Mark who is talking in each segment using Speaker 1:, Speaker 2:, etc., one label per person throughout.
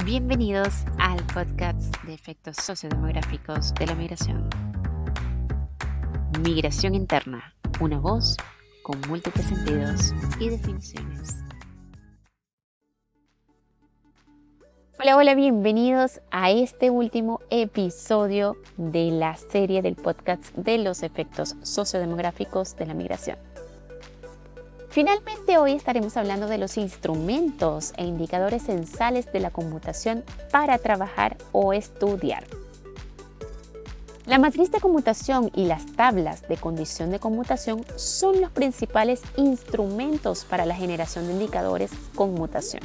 Speaker 1: Bienvenidos al podcast de efectos sociodemográficos de la migración. Migración interna, una voz con múltiples sentidos y definiciones. Hola, bienvenidos a este último episodio de la serie del podcast de los efectos sociodemográficos de la migración. Finalmente, hoy estaremos hablando de los instrumentos e indicadores censales de la conmutación para trabajar o estudiar. La matriz de conmutación y las tablas de condición de conmutación son los principales instrumentos para la generación de indicadores conmutación.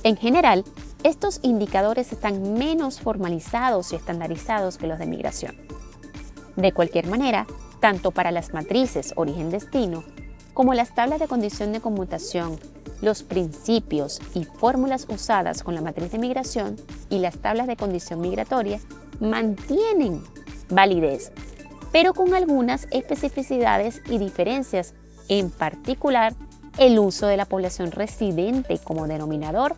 Speaker 1: En general, estos indicadores están menos formalizados y estandarizados que los de migración. De cualquier manera, tanto para las matrices origen-destino como las tablas de condición de conmutación, los principios y fórmulas usadas con la matriz de migración y las tablas de condición migratoria mantienen validez, pero con algunas especificidades y diferencias, en particular el uso de la población residente como denominador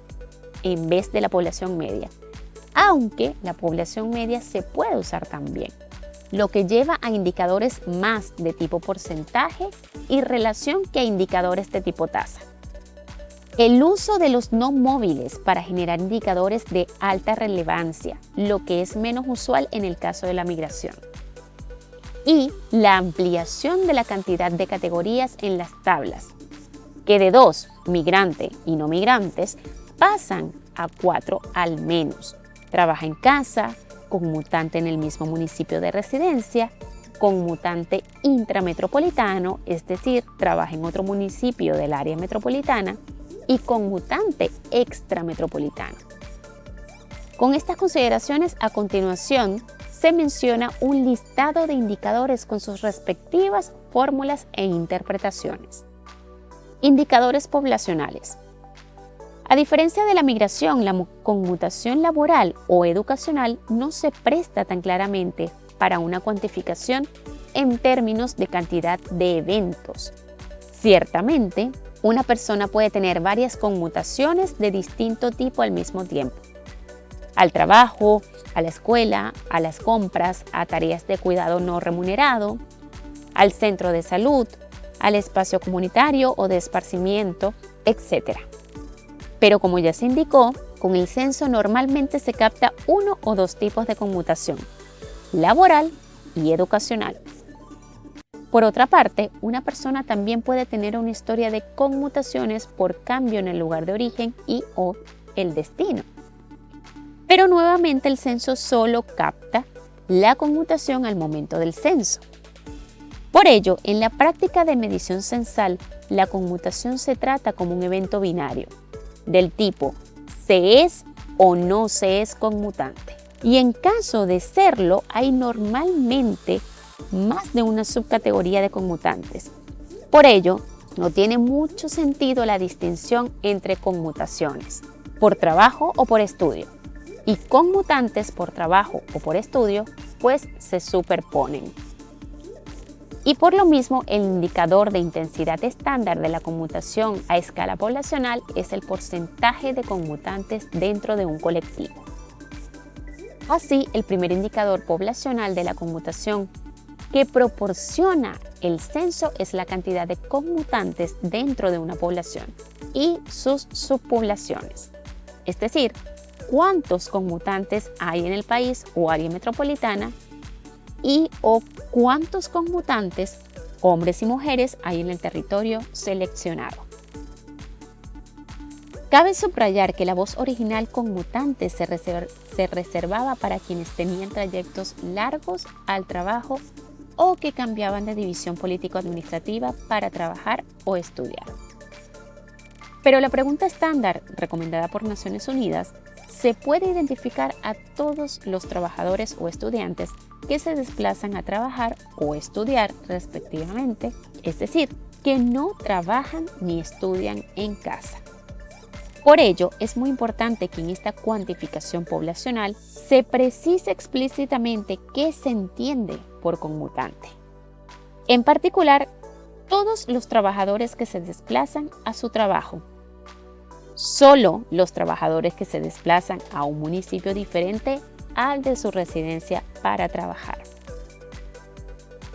Speaker 1: en vez de la población media, aunque la población media se puede usar también, lo que lleva a indicadores más de tipo porcentaje y relación que a indicadores de tipo tasa. El uso de los no móviles para generar indicadores de alta relevancia, lo que es menos usual en el caso de la migración. Y la ampliación de la cantidad de categorías en las tablas, que de 2, migrante y no migrantes, pasan a 4 al menos. Trabaja en casa, conmutante en el mismo municipio de residencia, conmutante intrametropolitano, es decir, trabaja en otro municipio del área metropolitana, y conmutante extrametropolitano. Con estas consideraciones, a continuación, se menciona un listado de indicadores con sus respectivas fórmulas e interpretaciones. Indicadores poblacionales. A diferencia de la migración, la conmutación laboral o educacional no se presta tan claramente para una cuantificación en términos de cantidad de eventos. Ciertamente, una persona puede tener varias conmutaciones de distinto tipo al mismo tiempo. Al trabajo, a la escuela, a las compras, a tareas de cuidado no remunerado, al centro de salud, al espacio comunitario o de esparcimiento, etc. Pero como ya se indicó, con el censo normalmente se capta uno o dos tipos de conmutación, laboral y educacional. Por otra parte, una persona también puede tener una historia de conmutaciones por cambio en el lugar de origen y o el destino. Pero nuevamente el censo solo capta la conmutación al momento del censo. Por ello, en la práctica de medición censal, la conmutación se trata como un evento binario, del tipo se es o no se es conmutante. Y en caso de serlo, hay normalmente más de una subcategoría de conmutantes. Por ello, no tiene mucho sentido la distinción entre conmutaciones por trabajo o por estudio y conmutantes por trabajo o por estudio, pues se superponen. Y por lo mismo, el indicador de intensidad estándar de la conmutación a escala poblacional es el porcentaje de conmutantes dentro de un colectivo. Así, el primer indicador poblacional de la conmutación que proporciona el censo es la cantidad de conmutantes dentro de una población y sus subpoblaciones. Es decir, cuántos conmutantes hay en el país o área metropolitana y o cuántos conmutantes, hombres y mujeres, hay en el territorio seleccionado. Cabe subrayar que la voz original conmutante se reservaba para quienes tenían trayectos largos al trabajo o que cambiaban de división político-administrativa para trabajar o estudiar. Pero la pregunta estándar, recomendada por Naciones Unidas, se puede identificar a todos los trabajadores o estudiantes que se desplazan a trabajar o estudiar respectivamente, es decir, que no trabajan ni estudian en casa. Por ello, es muy importante que en esta cuantificación poblacional se precise explícitamente qué se entiende por conmutante. En particular, todos los trabajadores que se desplazan a su trabajo, solo los trabajadores que se desplazan a un municipio diferente al de su residencia para trabajar.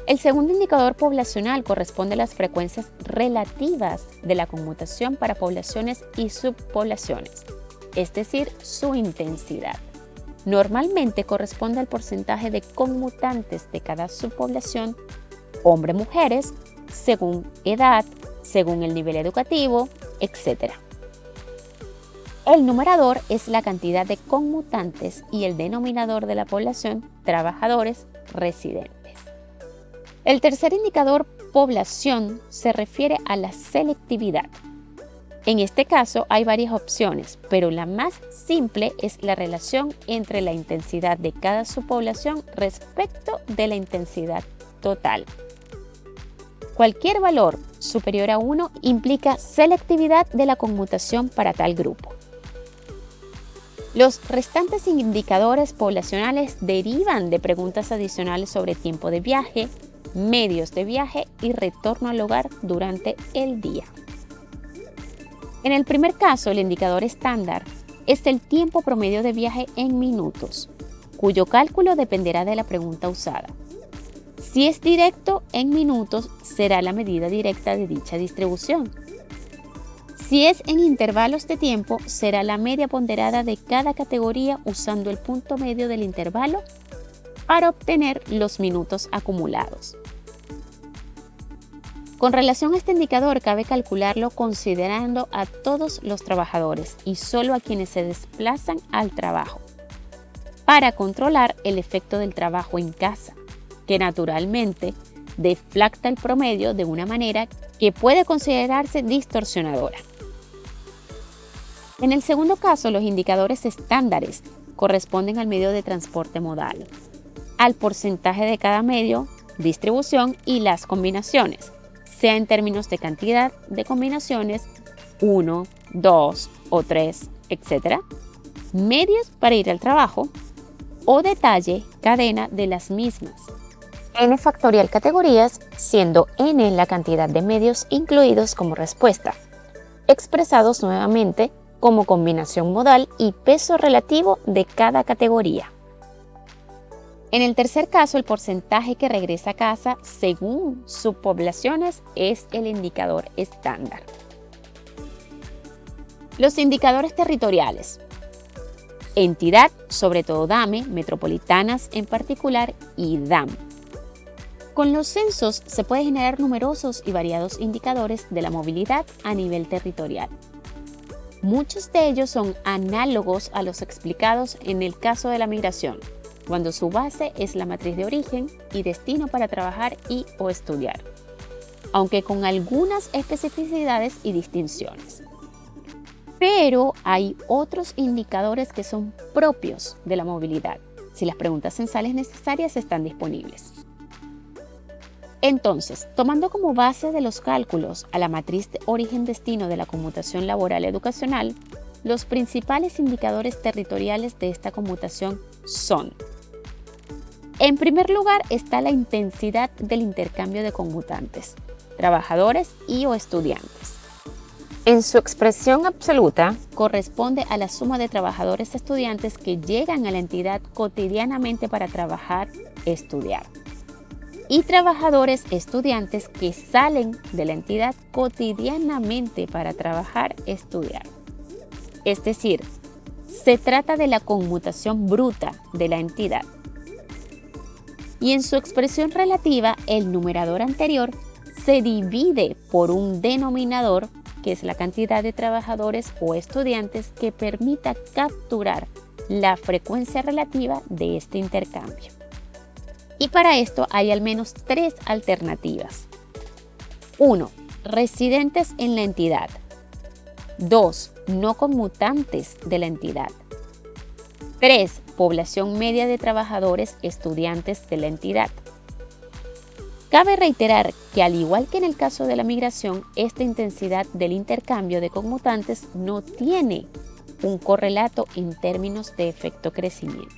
Speaker 1: El segundo indicador poblacional corresponde a las frecuencias relativas de la conmutación para poblaciones y subpoblaciones, es decir, su intensidad. Normalmente corresponde al porcentaje de conmutantes de cada subpoblación, hombres-mujeres, según edad, según el nivel educativo, etc. El numerador es la cantidad de conmutantes y el denominador de la población, trabajadores residentes. El tercer indicador, población, se refiere a la selectividad. En este caso hay varias opciones, pero la más simple es la relación entre la intensidad de cada subpoblación respecto de la intensidad total. Cualquier valor superior a 1 implica selectividad de la conmutación para tal grupo. Los restantes indicadores poblacionales derivan de preguntas adicionales sobre tiempo de viaje, medios de viaje y retorno al hogar durante el día. En el primer caso, el indicador estándar es el tiempo promedio de viaje en minutos, cuyo cálculo dependerá de la pregunta usada. Si es directo en minutos, será la medida directa de dicha distribución. Si es en intervalos de tiempo, será la media ponderada de cada categoría usando el punto medio del intervalo para obtener los minutos acumulados. Con relación a este indicador, cabe calcularlo considerando a todos los trabajadores y solo a quienes se desplazan al trabajo, para controlar el efecto del trabajo en casa, que naturalmente deflacta el promedio de una manera que puede considerarse distorsionadora. En el segundo caso, los indicadores estándares corresponden al medio de transporte modal, al porcentaje de cada medio, distribución y las combinaciones, sea en términos de cantidad de combinaciones, 1, 2 o 3, etc., medios para ir al trabajo o detalle, cadena de las mismas. N factorial categorías, siendo N la cantidad de medios incluidos como respuesta, expresados nuevamente como combinación modal y peso relativo de cada categoría. En el tercer caso, el porcentaje que regresa a casa según subpoblaciones es el indicador estándar. Los indicadores territoriales. Entidad, sobre todo DAME, metropolitanas en particular y DAM. Con los censos se pueden generar numerosos y variados indicadores de la movilidad a nivel territorial. Muchos de ellos son análogos a los explicados en el caso de la migración, cuando su base es la matriz de origen y destino para trabajar y o estudiar, aunque con algunas especificidades y distinciones. Pero hay otros indicadores que son propios de la movilidad, si las preguntas censales necesarias están disponibles. Entonces, tomando como base de los cálculos a la matriz de origen-destino de la conmutación laboral educacional, los principales indicadores territoriales de esta conmutación son: en primer lugar está la intensidad del intercambio de conmutantes, trabajadores y o estudiantes. En su expresión absoluta, corresponde a la suma de trabajadores estudiantes que llegan a la entidad cotidianamente para trabajar, estudiar, y trabajadores estudiantes que salen de la entidad cotidianamente para trabajar, estudiar. Es decir, se trata de la conmutación bruta de la entidad. Y en su expresión relativa, el numerador anterior se divide por un denominador, que es la cantidad de trabajadores o estudiantes que permita capturar la frecuencia relativa de este intercambio. Y para esto hay al menos 3 alternativas. 1. Residentes en la entidad. 2. No conmutantes de la entidad. 3. Población media de trabajadores estudiantes de la entidad. Cabe reiterar que, al igual que en el caso de la migración, esta intensidad del intercambio de conmutantes no tiene un correlato en términos de efecto crecimiento.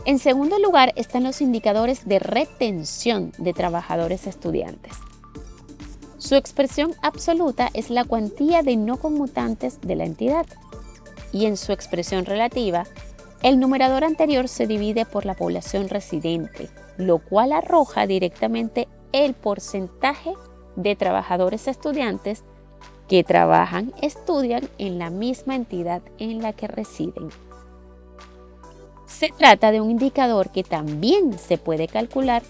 Speaker 1: En segundo lugar están los indicadores de retención de trabajadores estudiantes. Su expresión absoluta es la cuantía de no conmutantes de la entidad, y en su expresión relativa, el numerador anterior se divide por la población residente, lo cual arroja directamente el porcentaje de trabajadores estudiantes que trabajan, estudian en la misma entidad en la que residen. Se trata de un indicador que también se puede calcular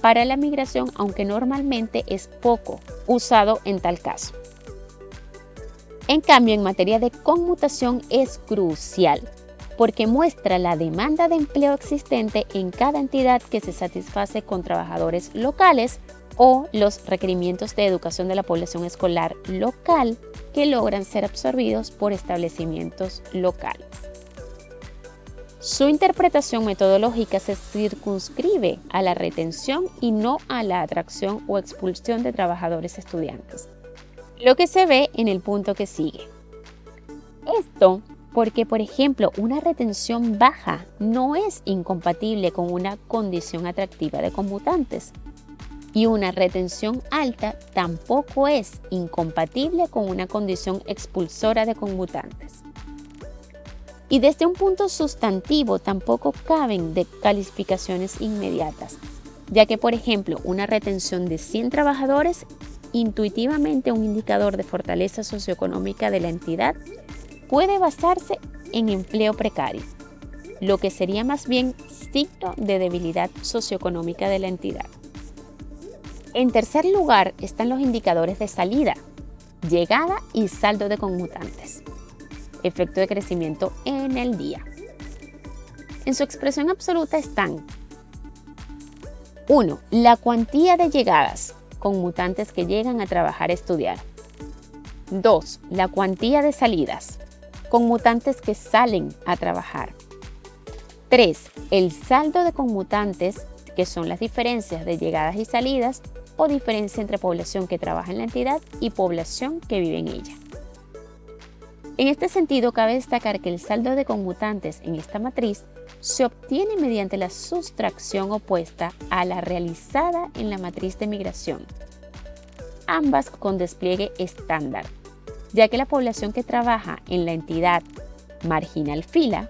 Speaker 1: para la migración, aunque normalmente es poco usado en tal caso. En cambio, en materia de conmutación es crucial, porque muestra la demanda de empleo existente en cada entidad que se satisface con trabajadores locales o los requerimientos de educación de la población escolar local que logran ser absorbidos por establecimientos locales. Su interpretación metodológica se circunscribe a la retención y no a la atracción o expulsión de trabajadores estudiantes, lo que se ve en el punto que sigue. Esto porque, por ejemplo, una retención baja no es incompatible con una condición atractiva de conmutantes, y una retención alta tampoco es incompatible con una condición expulsora de conmutantes. Y desde un punto sustantivo tampoco caben calificaciones inmediatas, ya que, por ejemplo, una retención de 100 trabajadores, intuitivamente un indicador de fortaleza socioeconómica de la entidad, puede basarse en empleo precario, lo que sería más bien signo de debilidad socioeconómica de la entidad. En tercer lugar están los indicadores de salida, llegada y saldo de conmutantes, efecto de crecimiento en el día. En su expresión absoluta están 1. La cuantía de llegadas, conmutantes que llegan a trabajar, estudiar. 2. La cuantía de salidas, conmutantes que salen a trabajar. 3. El saldo de conmutantes, que son las diferencias de llegadas y salidas o diferencia entre población que trabaja en la entidad y población que vive en ella. En este sentido, cabe destacar que el saldo de conmutantes en esta matriz se obtiene mediante la sustracción opuesta a la realizada en la matriz de migración, ambas con despliegue estándar, ya que la población que trabaja en la entidad marginal fila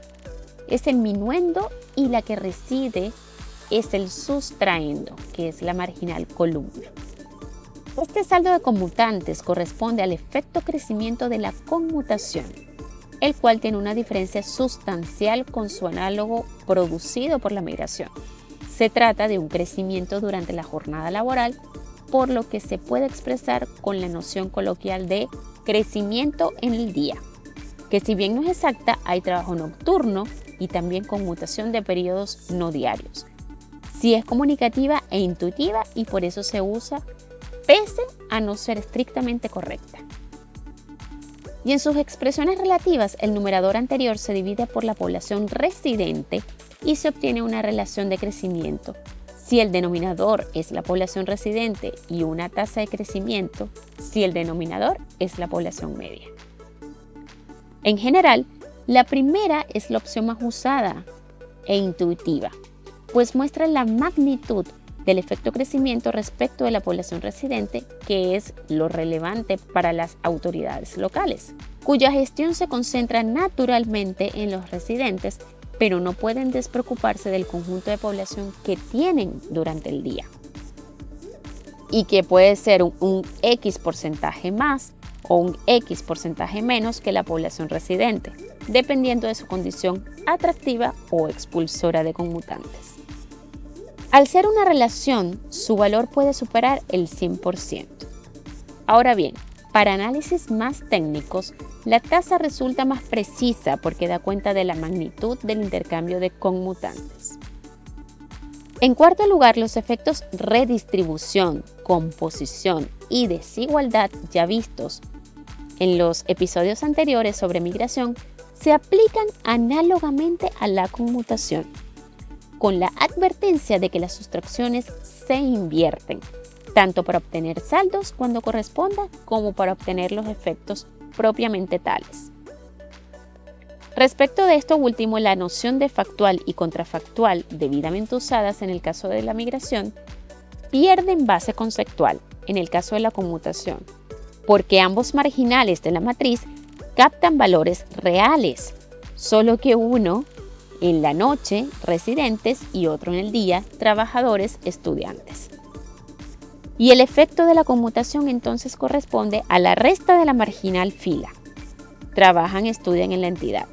Speaker 1: es el minuendo y la que reside es el sustraendo, que es la marginal columna. Este saldo de conmutantes corresponde al efecto crecimiento de la conmutación, el cual tiene una diferencia sustancial con su análogo producido por la migración. Se trata de un crecimiento durante la jornada laboral, por lo que se puede expresar con la noción coloquial de crecimiento en el día, que si bien no es exacta, hay trabajo nocturno y también conmutación de periodos no diarios. Sí es comunicativa e intuitiva y por eso se usa pese a no ser estrictamente correcta. Y en sus expresiones relativas, el numerador anterior se divide por la población residente y se obtiene una relación de crecimiento. Si el denominador es la población residente y una tasa de crecimiento, si el denominador es la población media. En general, la primera es la opción más usada e intuitiva, pues muestra la magnitud del efecto crecimiento respecto de la población residente, que es lo relevante para las autoridades locales, cuya gestión se concentra naturalmente en los residentes, pero no pueden despreocuparse del conjunto de población que tienen durante el día, y que puede ser un X porcentaje más o un X porcentaje menos que la población residente, dependiendo de su condición atractiva o expulsora de conmutantes. Al ser una relación, su valor puede superar el 100%. Ahora bien, para análisis más técnicos, la tasa resulta más precisa porque da cuenta de la magnitud del intercambio de conmutantes. En cuarto lugar, los efectos redistribución, composición y desigualdad ya vistos en los episodios anteriores sobre migración se aplican análogamente a la conmutación, con la advertencia de que las sustracciones se invierten, tanto para obtener saldos cuando corresponda como para obtener los efectos propiamente tales. Respecto de esto último, la noción de factual y contrafactual debidamente usadas en el caso de la migración pierden base conceptual, en el caso de la conmutación, porque ambos marginales de la matriz captan valores reales, solo que uno en la noche, residentes, y otro en el día, trabajadores, estudiantes. Y el efecto de la conmutación entonces corresponde a la resta de la marginal fila. Trabajan, estudian en la entidad.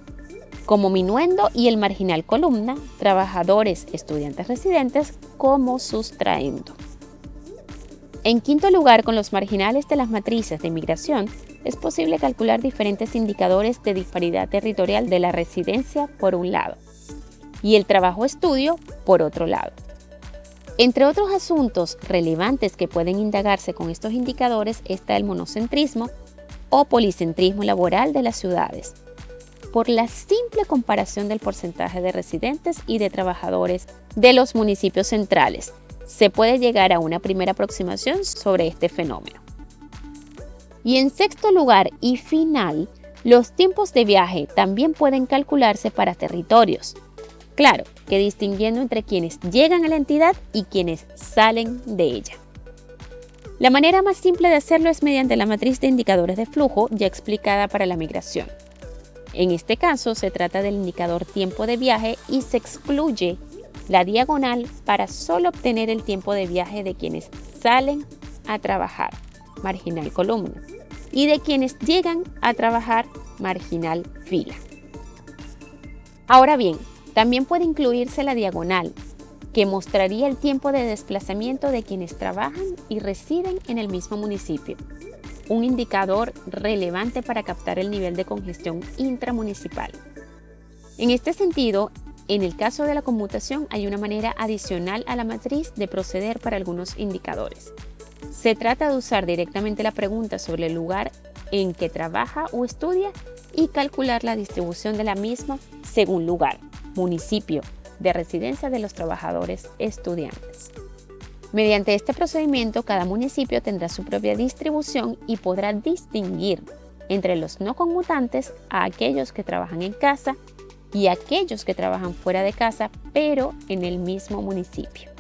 Speaker 1: Como minuendo y el marginal columna, trabajadores, estudiantes, residentes, como sustraendo. En quinto lugar, con los marginales de las matrices de migración, es posible calcular diferentes indicadores de disparidad territorial de la residencia por un lado y el trabajo-estudio por otro lado. Entre otros asuntos relevantes que pueden indagarse con estos indicadores está el monocentrismo o policentrismo laboral de las ciudades, por la simple comparación del porcentaje de residentes y de trabajadores de los municipios centrales. Se puede llegar a una primera aproximación sobre este fenómeno. Y en sexto lugar y final, los tiempos de viaje también pueden calcularse para territorios. Claro, que distinguiendo entre quienes llegan a la entidad y quienes salen de ella. La manera más simple de hacerlo es mediante la matriz de indicadores de flujo ya explicada para la migración. En este caso se trata del indicador tiempo de viaje y se excluye la diagonal para solo obtener el tiempo de viaje de quienes salen a trabajar, marginal columna, y de quienes llegan a trabajar, marginal fila. Ahora bien, también puede incluirse la diagonal, que mostraría el tiempo de desplazamiento de quienes trabajan y residen en el mismo municipio, un indicador relevante para captar el nivel de congestión intramunicipal. En este sentido, en el caso de la conmutación hay una manera adicional a la matriz de proceder para algunos indicadores. Se trata de usar directamente la pregunta sobre el lugar en que trabaja o estudia y calcular la distribución de la misma según lugar, municipio, de residencia de los trabajadores estudiantes. Mediante este procedimiento, cada municipio tendrá su propia distribución y podrá distinguir entre los no conmutantes a aquellos que trabajan en casa y aquellos que trabajan fuera de casa, pero en el mismo municipio.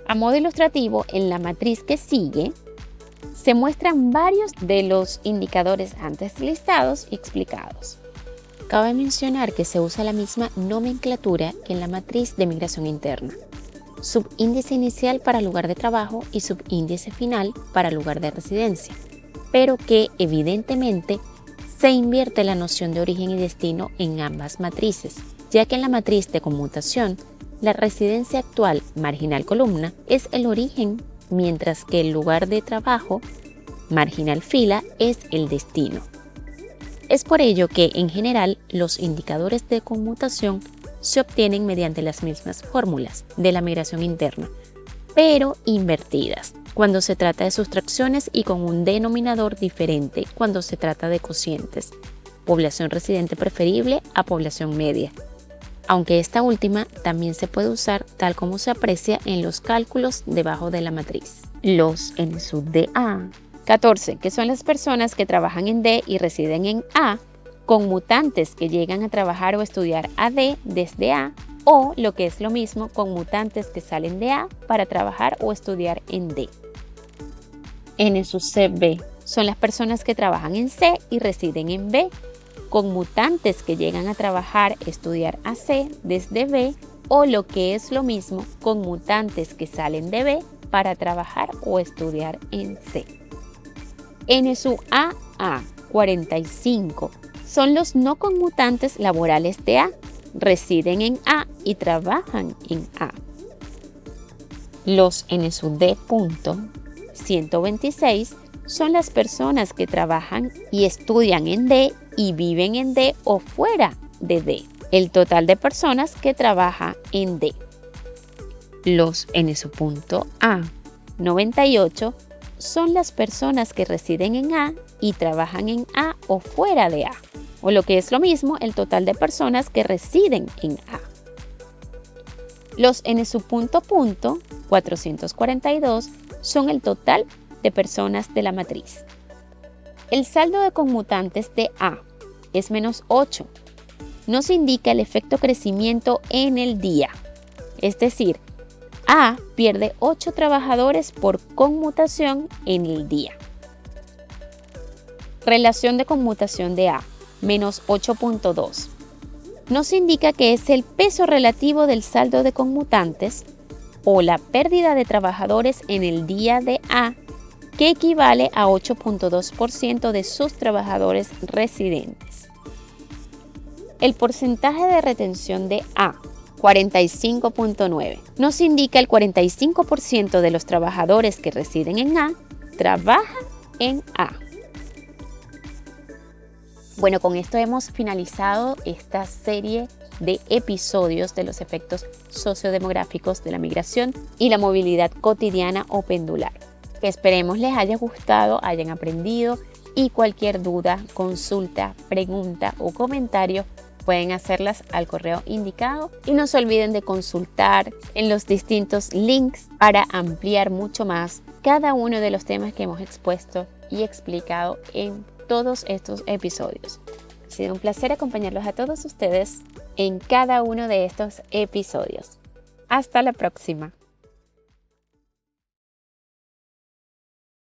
Speaker 1: A modo ilustrativo, en la matriz que sigue, se muestran varios de los indicadores antes listados y explicados. Cabe mencionar que se usa la misma nomenclatura que en la matriz de migración interna. Subíndice inicial para lugar de trabajo y subíndice final para lugar de residencia, pero que evidentemente se invierte la noción de origen y destino en ambas matrices, ya que en la matriz de conmutación, la residencia actual, marginal columna, es el origen, mientras que el lugar de trabajo, marginal fila, es el destino. Es por ello que, en general, los indicadores de conmutación se obtienen mediante las mismas fórmulas de la migración interna, pero invertidas cuando se trata de sustracciones y con un denominador diferente cuando se trata de cocientes, población residente preferible a población media, aunque esta última también se puede usar tal como se aprecia en los cálculos debajo de la matriz. Los N sub de A. 14, que son las personas que trabajan en D y residen en A, conmutantes que llegan a trabajar o estudiar a D desde A, o lo que es lo mismo, conmutantes que salen de A para trabajar o estudiar en D. N sub CB son las personas que trabajan en C y residen en B, conmutantes que llegan a trabajar, estudiar a C desde B, o lo que es lo mismo, conmutantes que salen de B para trabajar o estudiar en C. N sub AA 45 son los no conmutantes laborales de A, residen en A y trabajan en A. Los N sub D. 126 son las personas que trabajan y estudian en D y viven en D o fuera de D. El total de personas que trabaja en D. Los N sub A. 98 son las personas que residen en A y trabajan en A o fuera de A, o lo que es lo mismo, el total de personas que residen en A. Los N sub 442 son el total de personas de la matriz. El saldo de conmutantes de A es menos 8. Nos indica el efecto crecimiento en el día, es decir, A pierde 8 trabajadores por conmutación en el día. Relación de conmutación de A, menos 8.2. Nos indica que es el peso relativo del saldo de conmutantes o la pérdida de trabajadores en el día de A, que equivale a 8.2% de sus trabajadores residentes. El porcentaje de retención de A, 45.9, nos indica el 45% de los trabajadores que residen en A trabajan en A. Bueno, con esto hemos finalizado esta serie de episodios de los efectos sociodemográficos de la migración y la movilidad cotidiana o pendular. Esperemos les haya gustado, hayan aprendido, y cualquier duda, consulta, pregunta o comentario pueden hacerlas al correo indicado, y no se olviden de consultar en los distintos links para ampliar mucho más cada uno de los temas que hemos expuesto y explicado en todos estos episodios. Ha sido un placer acompañarlos a todos ustedes en cada uno de estos episodios. Hasta la próxima.